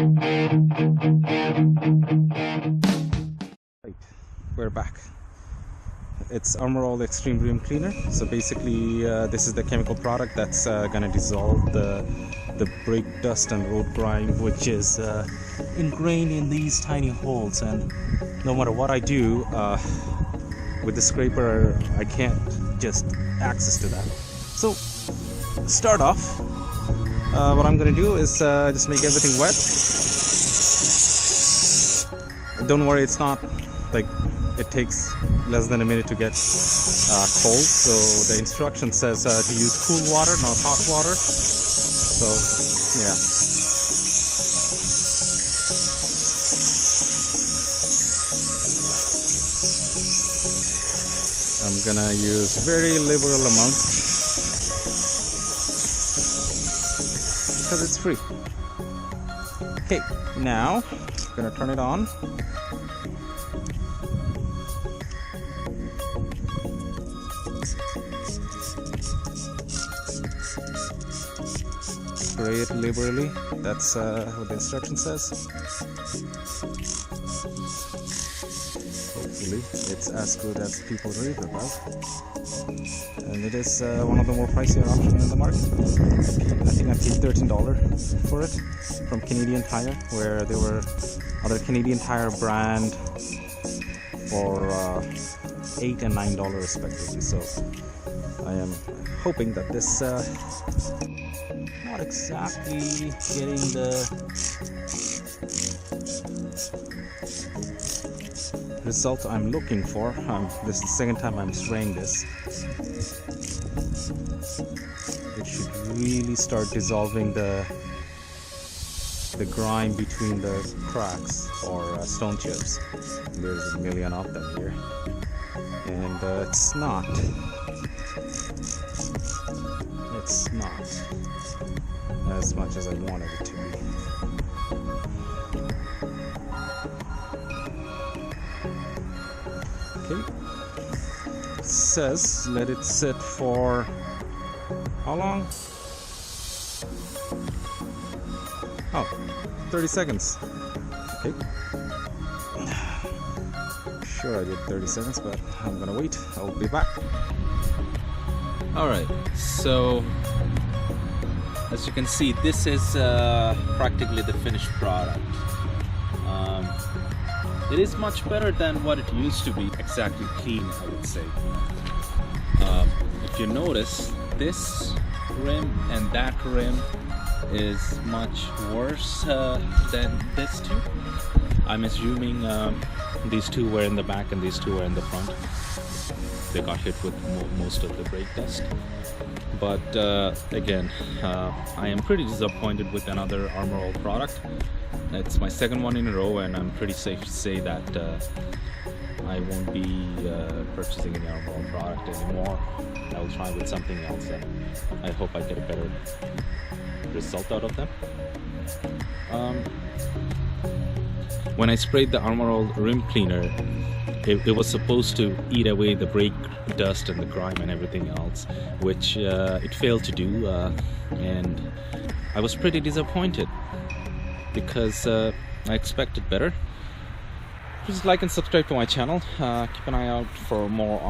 Right, we're back. It's Armor All Extreme Rim Cleaner. So basically this is the chemical product that's gonna dissolve the brake dust and road grime, which is ingrained in these tiny holes, and no matter what I do with the scraper, I can't just access to that. So start off, what I'm gonna do is just make everything wet. Don't worry, it's not like it takes less than a minute to get cold. So the instruction says to use cool water, not hot water. So yeah. I'm gonna use very liberal amount because it's free. Okay, now I'm gonna turn it on. Spray it liberally. That's what the instruction says. Hopefully it's as good as people rave about, and it is one of the more pricier options in the market. I think I paid $13 for it from Canadian Tire, where there were other Canadian Tire brand for $8 and $9 respectively. So I am hoping that this not exactly getting the result I'm looking for. This is the second time I'm spraying this. It should really start dissolving the grime between the cracks or stone chips. There's a million of them here, and it's not as much as I wanted it to be. Okay, it says let it sit for how long? Oh, 30 seconds. Okay, sure I did 30 seconds, but I'm gonna wait. I'll be back. Alright, so as you can see, this is practically the finished product. It is much better than what it used to be, exactly clean, I would say. If you notice, this rim and that rim is much worse than this two. I'm assuming these two were in the back and these two were in the front. They got hit with most of the brake dust. But again, I am pretty disappointed with another Armor All product. It's my second one in a row, and I'm pretty safe to say that I won't be purchasing any Armor All product anymore. I will try with something else, and I hope I get a better result out of them. When I sprayed the Armor All rim cleaner, it was supposed to eat away the brake dust and the grime and everything else, which it failed to do, and I was pretty disappointed because I expected better. Please like and subscribe to my channel. Keep an eye out for more